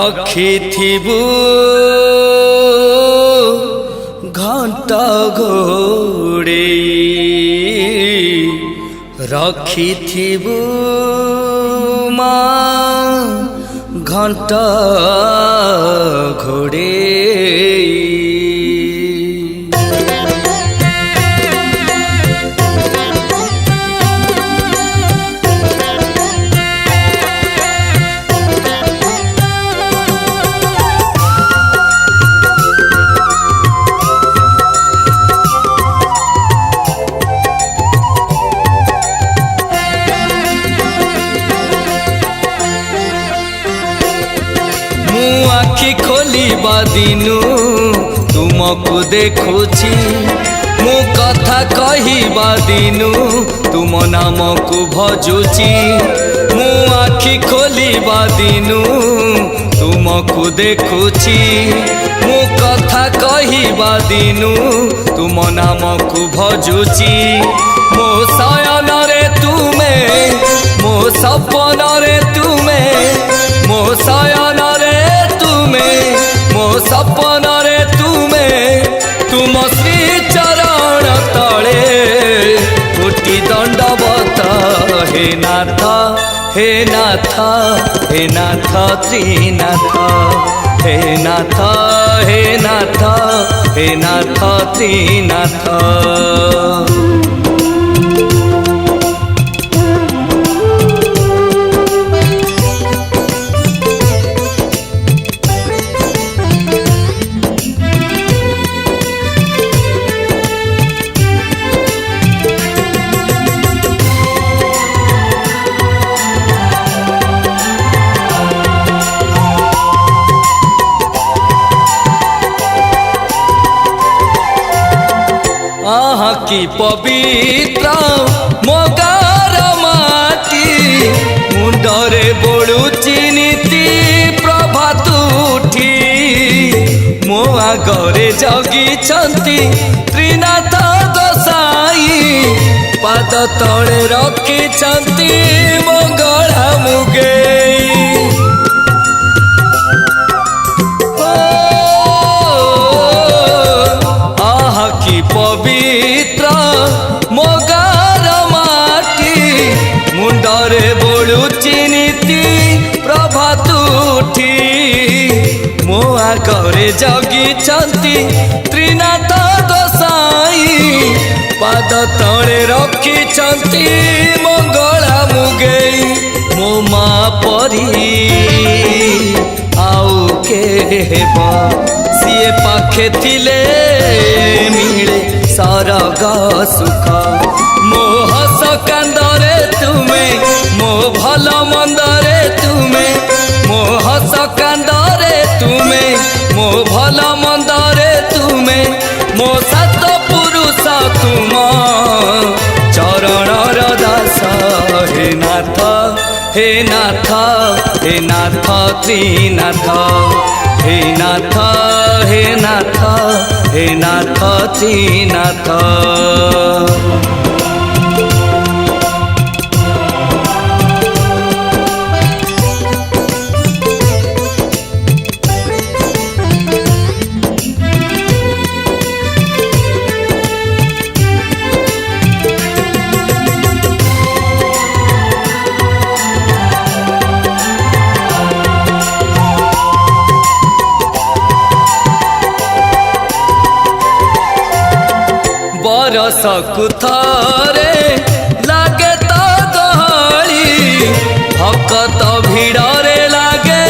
रखिथिबु घंटा घोड़े रखिथिबु माँ घंटा घोड़े। आखि खोलिबा दिनु तुमको देखुची मु कथा कहिबा दिनु तुम नाम को भजुची। मु आखि खोलिबा दिनु तुमको देखुची मु कथा कहिबा दिनु तुम नाम को भजुची। मो शयन रे तुमे मो सपन रे तुमे मो शयन रे मो सपन रे तुमे तुम श्री चरण तले कोटि दंडवत हे नाथ हे नाथ हे नाथ त्रिनाथ हे नाथ हे नाथ हे नाथ त्रिनाथ। आहा की पवित्र मोगार माटी मुंडरे बोलुची नीति प्रभात उठी मो आगरे जगिछंती त्रिनाथ गोसाई पाद तले रखिछंती मंगला मुगेई। पवित्र मोगार माटी मुंडरे बोलुची नीति प्रभात उठी मो आगरे जगिछंती त्रिनाथ गोसाई पाद तले रखिछंती मंगला मुगेई। मो माँ परी आउ के हेबा सिए पाखे थिले मिले सरग सुख मो हस कांदरे तुमे मो भल मंदरे तुमे मो हस कांदरे तुमे मो भल मंदरे तुमे मो सात पुरुष तुम चरण दास हे नाथ हे नाथ हे नाथ त्रिनाथ हे नाथ हे नाथ हे नाथ त्रिनाथ। बरसकु थरे लागे तो गहली भक्त भिड़रे लागे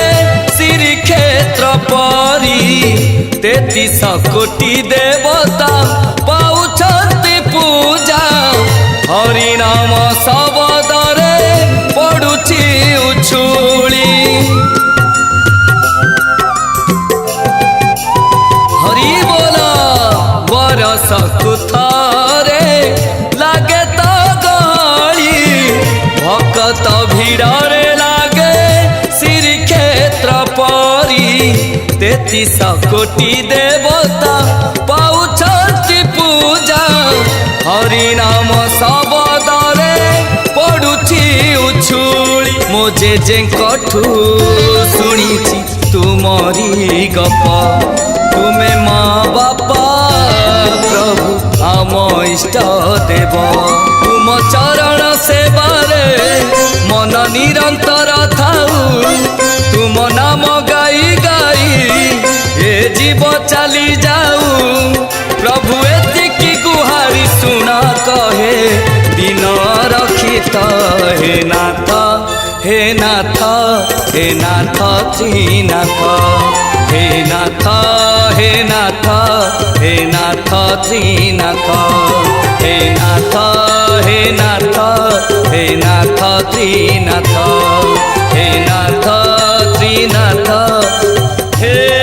श्रीक्षेत्र परी 33 कोटि देवता पाउछंती पूजा हरि नाम शब्दरे पड़ुछि उछुली। हरि बोला बरसकु थरे लागे तो गहली भक्त भिड़रे लागे श्रीक्षेत्र परी 33 कोटि देवता पाउछंती पूजा हरि नाम शब्दरे पड़ुछि उछुली। मो जेजेंकठू शुणिछि तुमरी गप तुमे माँ बापा प्रभु आम इष्ट देव तुम चरण सेवारे मन निरंतर थाऊ तुम नाम गाई गाई ए जीव चली जाऊ प्रभु एतिकी गुहारी सुना कहे दिन रखित हे नाथ हे नाथ हे नाथ त्रिनाथ हे नाथ हे नाथ हे नाथ त्रिनाथ हे नाथ हे नाथ हे नाथ त्रिनाथ हे नाथ त्रिनाथ हे